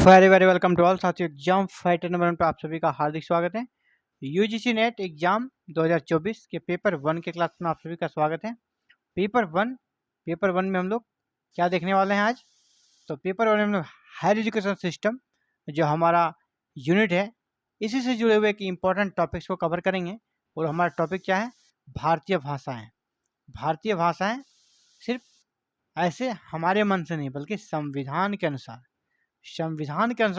Very very welcome to all साथियों। Exam fighter number 1 पर आप सभी का हार्दिक स्वागत है। यूजीसी नेट एग्जाम 2024 के पेपर 1 के क्लास में आप सभी का स्वागत है। पेपर वन में हम लोग क्या देखने वाले हैं आज? तो पेपर 1 में हम लोग हायर एजुकेशन सिस्टम जो हमारा यूनिट है इसी से जुड़े हुए कि इंपॉर्टेंट टॉपिक्स को कवर करेंगे। और हमारा टॉपिक क्या है? भारतीय भाषाएं। भारतीय भाषाएं सिर्फ ऐसे हमारे मन से नहीं बल्कि संविधान के अनुसार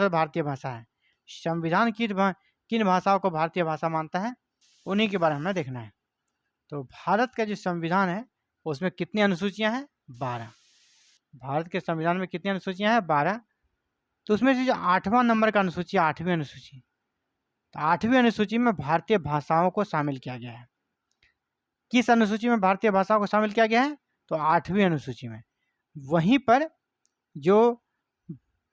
भारतीय भाषा है। संविधान किन भाषाओं को भारतीय भाषा मानता है उन्हीं के बारे में हमें देखना है। तो भारत का जो संविधान है उसमें कितनी अनुसूचियां हैं? 12। भारत के संविधान में कितनी अनुसूचियां हैं? 12। तो उसमें से जो 8वां नंबर का अनुसूची, 8वीं अनुसूची, तो 8वीं अनुसूची में भारतीय भाषाओं को शामिल किया गया है। किस अनुसूची में भारतीय भाषाओं को शामिल किया गया है? तो 8वीं अनुसूची में। वहीं पर जो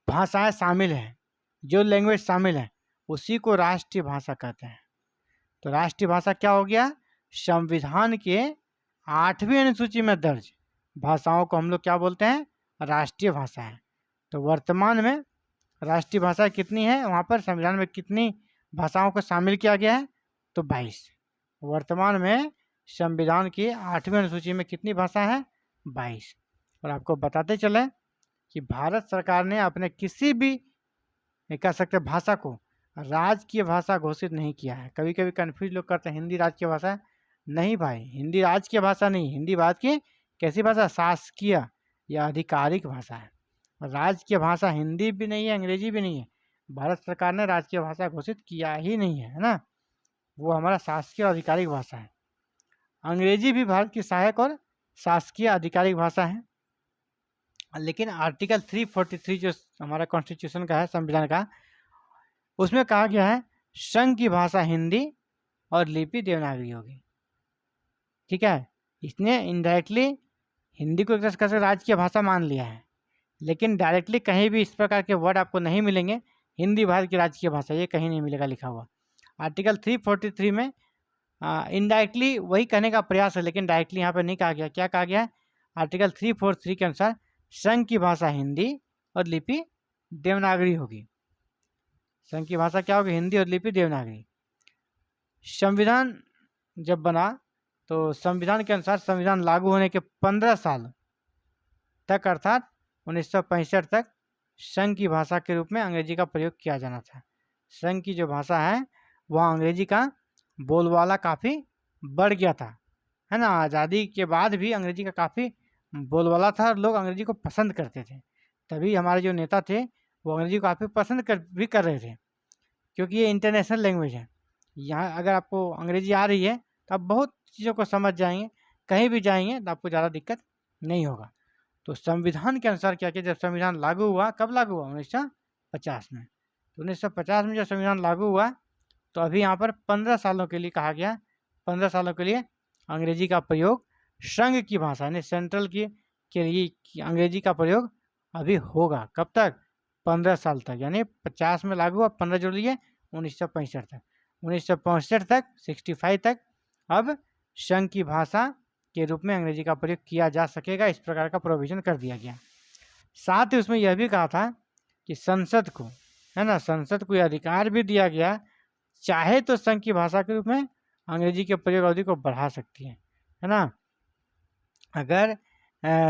भाषाएं शामिल हैं, जो लैंग्वेज शामिल है, उसी को राष्ट्रीय भाषा कहते हैं। तो राष्ट्रीय भाषा क्या हो गया? संविधान के 8वीं अनुसूची में दर्ज भाषाओं को हम लोग क्या बोलते हैं? राष्ट्रीय भाषा है। तो वर्तमान में राष्ट्रीय भाषा कितनी है? वहाँ पर संविधान में कितनी भाषाओं को शामिल किया गया है? तो 22। वर्तमान में संविधान की 8वीं अनुसूची में कितनी भाषा है? 22। और आपको बताते चले कि भारत सरकार ने अपने किसी भी कह सकते भाषा को राजकीय भाषा घोषित नहीं किया है। कभी कभी कन्फ्यूज लोग करते हैं हिंदी राजकीय भाषा। नहीं भाई, हिंदी राजकीय भाषा नहीं। हिंदी भारत की कैसी भाषा? शासकीय या आधिकारिक भाषा है। राजकीय भाषा हिंदी भी नहीं है, अंग्रेजी भी नहीं है। भारत सरकार ने राजकीय भाषा घोषित किया ही नहीं है ना। वो हमारा शासकीय और आधिकारिक भाषा है। अंग्रेजी भी भारत की सहायक और शासकीय आधिकारिक भाषा है। लेकिन आर्टिकल 343 जो हमारा कॉन्स्टिट्यूशन का है, संविधान का, उसमें कहा गया है संघ की भाषा हिंदी और लिपि देवनागरी होगी। ठीक है, इसने इनडायरेक्टली हिंदी को एक तरह से राजकीय भाषा मान लिया है, लेकिन डायरेक्टली कहीं भी इस प्रकार के वर्ड आपको नहीं मिलेंगे। हिंदी भारत की राजकीय भाषा, ये कहीं नहीं मिलेगा लिखा हुआ। आर्टिकल 343 में इनडायरेक्टली वही कहने का प्रयास है, लेकिन डायरेक्टली यहाँ पर नहीं कहा गया। क्या कहा गया है? आर्टिकल 343 के अनुसार संघ की भाषा हिंदी और लिपि देवनागरी होगी। संघ की भाषा क्या होगी? हिंदी और लिपि देवनागरी। संविधान जब बना तो संविधान के अनुसार संविधान लागू होने के 15 साल तक अर्थात 1965 तक संघ की भाषा के रूप में अंग्रेजी का प्रयोग किया जाना था। संघ की जो भाषा है वह अंग्रेजी का बोलबाला काफ़ी बढ़ गया था, है ना। आज़ादी के बाद भी अंग्रेजी का काफ़ी बोलबाला था और लोग अंग्रेजी को पसंद करते थे। तभी हमारे जो नेता थे वो अंग्रेजी को काफ़ी पसंद भी कर रहे थे, क्योंकि ये इंटरनेशनल लैंग्वेज है। यहाँ अगर आपको अंग्रेजी आ रही है तो आप बहुत चीज़ों को समझ जाएंगे, कहीं भी जाएंगे तो आपको ज़्यादा दिक्कत नहीं होगा। तो संविधान के अनुसार क्या किया? जब संविधान लागू हुआ, कब लागू हुआ? 1950 में। तो 1950 में जब संविधान लागू हुआ तो अभी यहाँ पर 15 सालों के लिए कहा गया, 15 सालों के लिए अंग्रेजी का प्रयोग संघ की भाषा यानी सेंट्रल की के लिए अंग्रेजी का प्रयोग अभी होगा। कब तक? 15 साल तक। यानी 50 में लागू हुआ, 15 जोड़ लिए, 1965 तक। 1965 तक 65 तक अब संघ की भाषा के रूप में अंग्रेजी का प्रयोग किया जा सकेगा। इस प्रकार का प्रोविजन कर दिया गया। साथ ही उसमें यह भी कहा था कि संसद को, है ना, संसद को यह अधिकार भी दिया गया, चाहे तो संघ की भाषा के रूप में अंग्रेजी के प्रयोग अवधि को बढ़ा सकती है ना। अगर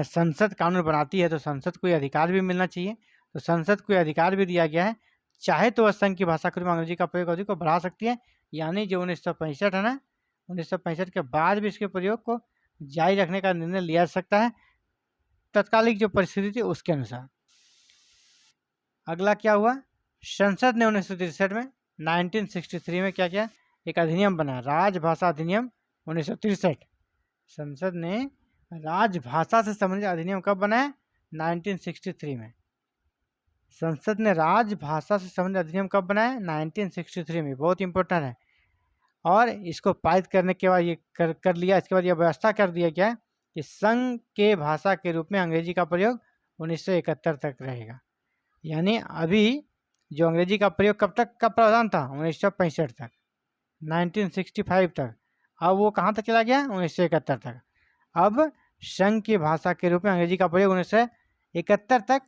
संसद कानून बनाती है तो संसद को यह अधिकार भी मिलना चाहिए। तो संसद को यह अधिकार भी दिया गया है, चाहे तो वह संघ की भाषा के रूप में अंग्रेजी का प्रयोग अवधि को बढ़ा सकती है। यानी जो 1965 है ना, 1965 के बाद भी इसके प्रयोग को जारी रखने का निर्णय लिया जा सकता है, तत्कालिक जो परिस्थिति थी उसके अनुसार। अगला क्या हुआ? संसद ने 1963 में 1963 में क्या किया? एक अधिनियम बना, राजभाषा अधिनियम 1963। संसद ने राजभाषा से संबंधित अधिनियम कब बनाया? 1963 में। संसद ने राजभाषा से संबंधित अधिनियम कब बनाया? 1963 में। बहुत इंपॉर्टेंट है। और इसको पारित करने के बाद ये कर लिया, इसके बाद यह व्यवस्था कर दिया गया कि संघ के भाषा के रूप में अंग्रेजी का प्रयोग 1971 तक रहेगा। यानी अभी जो अंग्रेजी का प्रयोग कब तक का प्रावधान था? 1965 तक, 1965 तक। अब वो कहाँ तक चला गया? 1971 तक। अब संघ की भाषा के रूप में अंग्रेजी का प्रयोग 1971 तक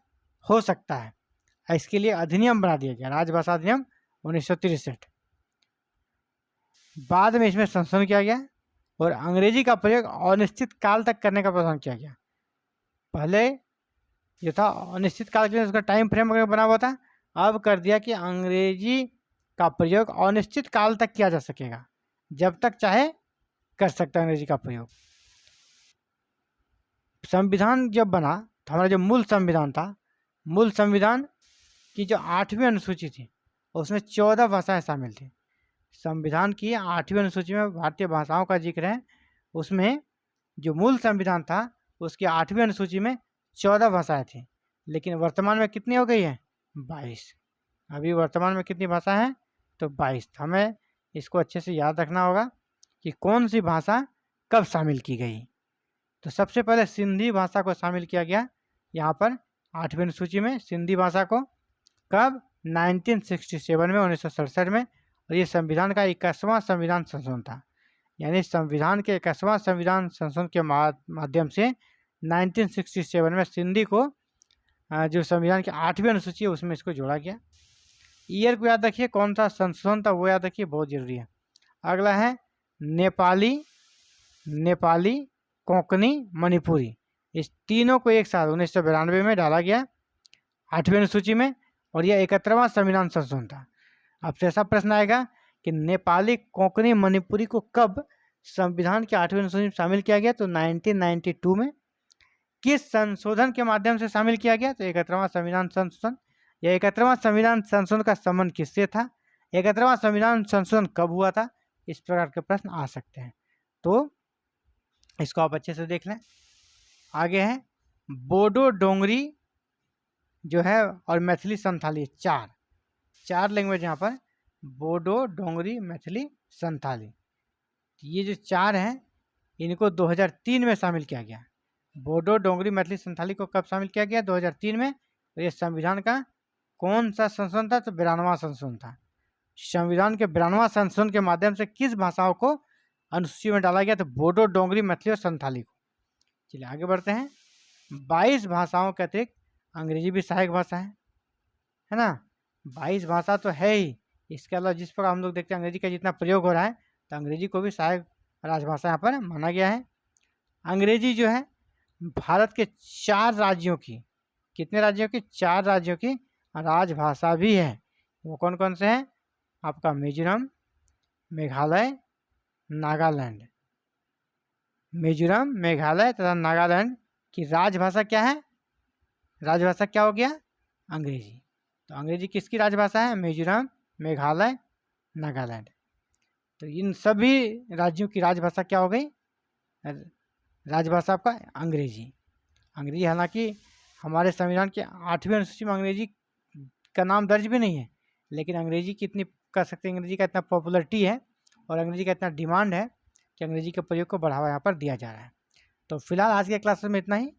हो सकता है। इसके लिए अधिनियम बना दिया गया, राजभाषा अधिनियम 1963। बाद में इसमें संशोधन किया गया और अंग्रेजी का प्रयोग अनिश्चित काल तक करने का प्रावधान किया गया। पहले जो था अनिश्चित काल के लिए उसका टाइम फ्रेम वगैरह बना हुआ था, अब कर दिया कि अंग्रेजी का प्रयोग अनिश्चित काल तक किया जा सकेगा, जब तक चाहे कर सकता है अंग्रेजी का प्रयोग। संविधान जब बना तो हमारा जो मूल संविधान था, मूल संविधान की जो 8वीं अनुसूची थी उसमें 14 भाषाएं शामिल थी। संविधान की 8वीं अनुसूची में भारतीय भाषाओं का जिक्र है, उसमें जो मूल संविधान था उसकी 8वीं अनुसूची में 14 भाषाएं थी, लेकिन वर्तमान में कितनी हो गई है? 22। अभी वर्तमान में कितनी भाषा है? तो 22। हमें इसको अच्छे से याद रखना होगा कि कौन सी भाषा कब शामिल की गई। तो सबसे पहले सिंधी भाषा को शामिल किया गया यहाँ पर 8वीं अनुसूची में। सिंधी भाषा को कब? 1967 में, 1967 में। और ये संविधान का 21वां संविधान संशोधन था, यानी संविधान के 21वां संविधान संशोधन के माध्यम से 1967 में सिंधी को जो संविधान की 8वीं अनुसूची है उसमें इसको जोड़ा गया। ईयर को याद रखिए, कौन सा संशोधन था वो याद रखिए, बहुत जरूरी है। अगला है नेपाली, कोंकणी, मणिपुरी। इस तीनों को एक साथ 1992 में डाला गया 8वीं अनुसूची में, और यह 71वां संविधान संशोधन था। अब से ऐसा प्रश्न आएगा कि नेपाली, कोंकणी, मणिपुरी को कब संविधान की 8वीं अनुसूची में शामिल किया गया? तो 1992 में। किस संशोधन के माध्यम से शामिल किया गया? तो 71वां संविधान संशोधन। यह 71वां संविधान संशोधन का संबंध किससे था? 71वां संविधान संशोधन कब हुआ था? इस प्रकार के प्रश्न आ सकते हैं, तो इसको आप अच्छे से देख लें। आगे है बोडो डोंगरी जो है और मैथिली संथाली, चार लैंग्वेज यहाँ पर, बोडो, डोंगरी, मैथिली, संथाली। ये जो चार हैं इनको 2003 में शामिल किया गया। बोडो, डोंगरी, मैथिली, संथाली को कब शामिल किया गया? 2003 में। और ये संविधान का कौन सा संशोधन था? तो 92वां संशोधन था। संविधान के 92वां संशोधन के माध्यम से किस भाषाओं को अनुसूची में डाला गया? तो बोडो, डोंगरी, मैथिली और संथाली को। चलिए आगे बढ़ते हैं। 22 भाषाओं के अतिरिक्त अंग्रेजी भी सहायक भाषा है ना। 22 भाषा तो है ही, इसके अलावा जिस प्रकार हम लोग देखते हैं अंग्रेजी का जितना प्रयोग हो रहा है, तो अंग्रेजी को भी सहायक राजभाषा यहाँ पर माना गया है। अंग्रेजी जो है भारत के 4 राज्यों की, कितने राज्यों की? 4 राज्यों की राजभाषा भी है। वो कौन कौन से हैं? आपका मिजोरम, मेघालय, नागालैंड। मिजोरम, मेघालय तथा नागालैंड की राजभाषा क्या है? राजभाषा क्या हो गया? अंग्रेजी। तो अंग्रेजी किसकी राजभाषा है? मिजोरम, मेघालय, नागालैंड। तो इन सभी राज्यों की राजभाषा क्या हो गई? राजभाषा आपका अंग्रेजी। अंग्रेजी हालांकि हमारे संविधान के 8वीं अनुसूची में अंग्रेजी का नाम दर्ज भी नहीं है, लेकिन अंग्रेजी की इतनी कर सकते हैं, अंग्रेजी का इतना पॉपुलरिटी है और अंग्रेजी का इतना डिमांड है कि अंग्रेजी के प्रयोग को बढ़ावा यहाँ पर दिया जा रहा है। तो फिलहाल आज के क्लासेस में इतना ही,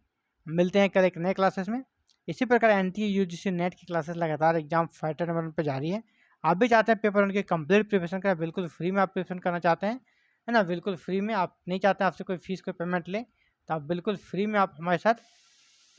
मिलते हैं कल एक नए क्लासेस में। इसी प्रकार NTA UGC नेट की क्लासेस लगातार एग्जाम फाइटर नंबर 1 पर जारी है। आप भी चाहते हैं पेपर 1 की कंप्लीट प्रिपरेशन करें, बिल्कुल फ्री में आप प्रिपरेशन करना चाहते हैं, है ना, बिल्कुल फ्री में। आप नहीं चाहते आपसे कोई फीस, कोई पेमेंट ले, तो आप बिल्कुल फ्री में आप हमारे साथ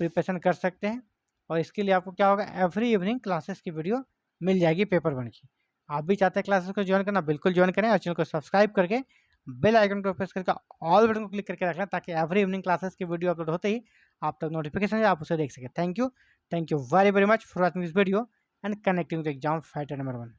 प्रिपरेशन कर सकते हैं। और इसके लिए आपको क्या होगा, एवरी इवनिंग क्लासेस की वीडियो मिल जाएगी पेपर 1 की। आप भी चाहते हैं क्लासेस को ज्वाइन करना, बिल्कुल ज्वाइन करें और चैनल को सब्सक्राइब करके बेल आइकन को प्रेस करके ऑल बटन को क्लिक करके रख लें, ताकि एवरी इवनिंग क्लासेस की वीडियो अपलोड होते ही आप तक नोटिफिकेशन है, आप उसे देख सकें। Thank you very very much for watching this video and connecting with exam fighter number 1।